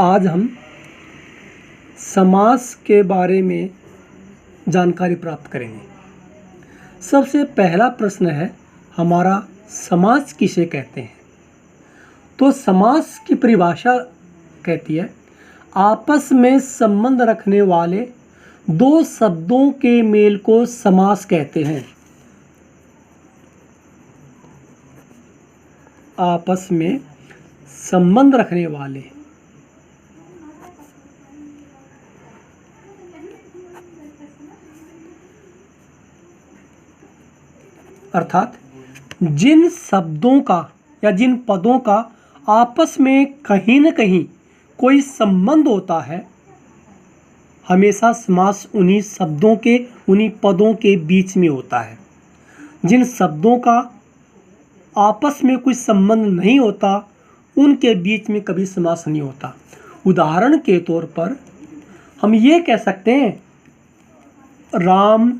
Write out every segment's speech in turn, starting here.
आज हम समास के बारे में जानकारी प्राप्त करेंगे। सबसे पहला प्रश्न है हमारा, समास किसे कहते हैं? तो समास की परिभाषा कहती है आपस में संबंध रखने वाले दो शब्दों के मेल को समास कहते हैं। आपस में संबंध रखने वाले अर्थात जिन शब्दों का या जिन पदों का आपस में कहीं न कहीं कोई संबंध होता है, हमेशा समास उन्हीं शब्दों के, उन्हीं पदों के बीच में होता है। जिन शब्दों का आपस में कोई संबंध नहीं होता, उनके बीच में कभी समास नहीं होता। उदाहरण के तौर पर हम ये कह सकते हैं राम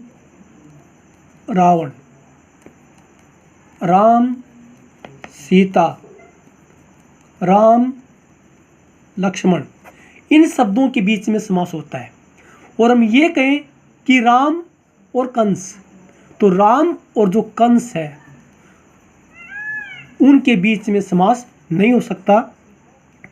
रावण, राम सीता, राम लक्ष्मण, इन शब्दों के बीच में समास होता है। और हम ये कहें कि राम और कंस, तो राम और जो कंस है उनके बीच में समास नहीं हो सकता,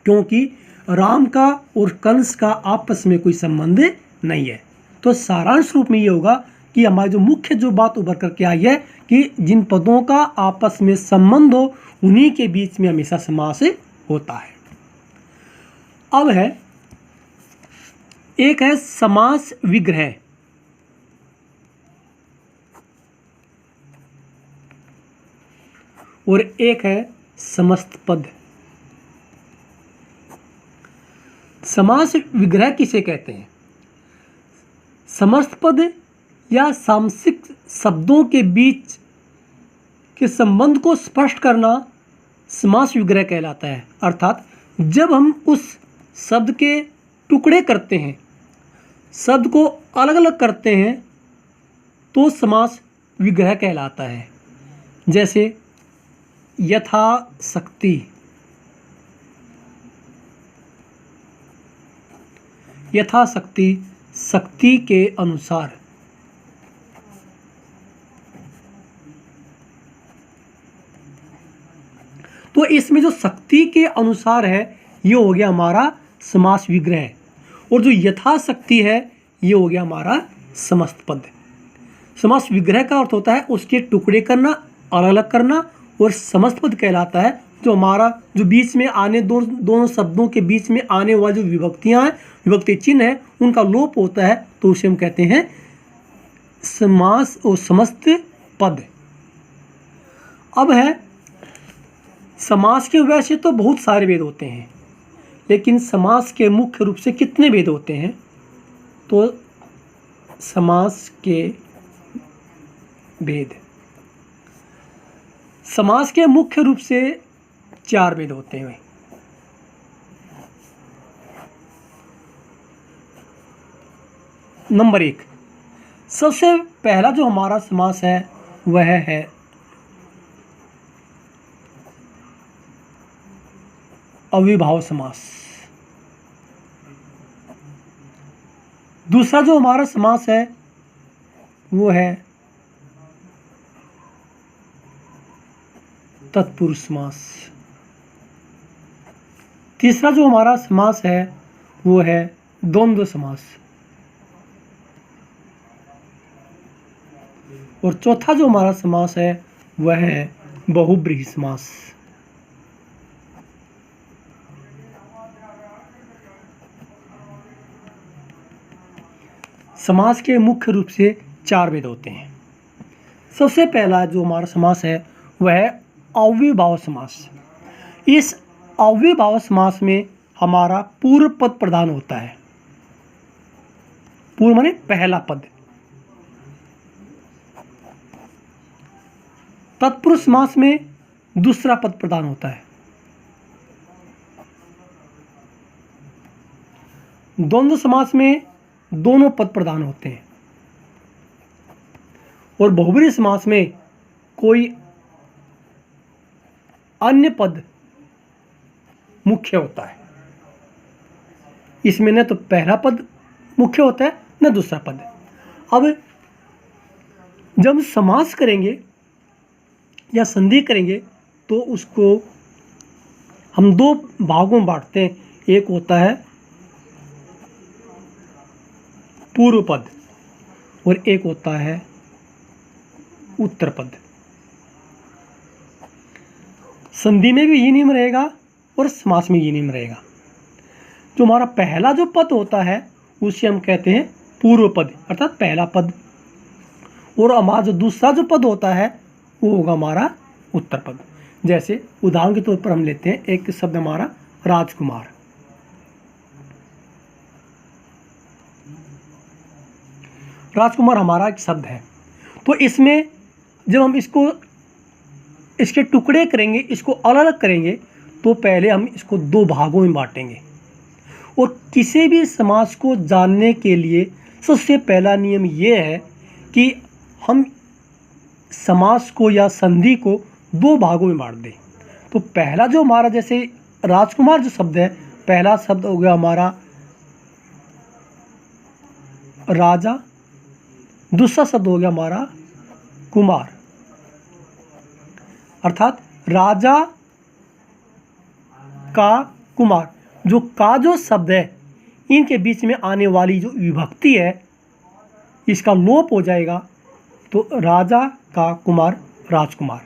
क्योंकि राम का और कंस का आपस में कोई संबंध नहीं है। तो सारांश रूप में ये होगा कि हमारी जो मुख्य जो बात उभर करके आई है कि जिन पदों का आपस में संबंध हो, उन्हीं के बीच में हमेशा समास होता है। अब है एक है समास विग्रह, और एक है समस्त पद। समास विग्रह किसे कहते हैं? समस्त पद या सामसिक शब्दों के बीच के संबंध को स्पष्ट करना समास विग्रह कहलाता है। अर्थात जब हम उस शब्द के टुकड़े करते हैं, शब्द को अलग अलग करते हैं, तो समास विग्रह कहलाता है। जैसे यथाशक्ति, यथाशक्ति शक्ति के अनुसार, तो इसमें जो शक्ति के अनुसार है ये हो गया हमारा समास विग्रह, और जो यथाशक्ति है ये हो गया हमारा समस्त पद। समास विग्रह का अर्थ होता है उसके टुकड़े करना, अलग अलग करना, और समस्त पद कहलाता है जो हमारा जो बीच में आने दोनों शब्दों के बीच में आने वाली जो विभक्तियां हैं, विभक्ति चिन्ह है, उनका लोप होता है, तो उसे हम कहते हैं समास और समस्त पद। अब है समास के वैसे तो बहुत सारे भेद होते हैं, लेकिन समास के मुख्य रूप से कितने भेद होते हैं? तो समास के भेद, समास के मुख्य रूप से 4 भेद होते हैं। नंबर 1, सबसे पहला जो हमारा समास है वह है अविभाव समास। दूसरा जो हमारा समास है वो है तत्पुरुष समास। तीसरा जो हमारा समास है वो है द्वंद्व समास। और चौथा जो हमारा समास है वह है बहुब्रीहि समास। समास के मुख्य रूप से 4 भेद होते हैं। सबसे पहला जो हमारा समास है वह है अव्ययभाव समास। इस अव्ययभाव समास में हमारा पूर्व पद प्रधान होता है। पूर्व माने पहला पद। तत्पुरुष समास में दूसरा पद प्रधान होता है। द्वंद्व समास में दोनों पद प्रधान होते हैं। और बहुब्रीहि समास में कोई अन्य पद मुख्य होता है। इसमें न तो पहला पद मुख्य होता है न दूसरा पद। अब जब हम समास करेंगे या संधि करेंगे तो उसको हम दो भागों में बांटते हैं। एक होता है पूर्व पद और एक होता है उत्तर पद। संधि में भी ये नियम रहेगा और समास में ये नियम रहेगा। जो हमारा पहला जो पद होता है उसे हम कहते हैं पूर्व पद अर्थात पहला पद, और हमारा जो दूसरा जो पद होता है वो होगा हमारा उत्तर पद। जैसे उदाहरण के तौर पर हम लेते हैं एक शब्द हमारा राजकुमार। राजकुमार हमारा एक शब्द है, तो इसमें जब हम इसके टुकड़े करेंगे, इसको अलग अलग करेंगे, तो पहले हम इसको दो भागों में बांटेंगे। और किसी भी समास को जानने के लिए सबसे पहला नियम ये है कि हम समास को या संधि को दो भागों में बांट दें। तो पहला जो हमारा जैसे राजकुमार जो शब्द है, पहला शब्द हो गया हमारा राजा, दूसरा शब्द हो गया हमारा कुमार। अर्थात राजा का कुमार, जो का जो शब्द है इनके बीच में आने वाली जो विभक्ति है इसका लोप हो जाएगा, तो राजा का कुमार राजकुमार।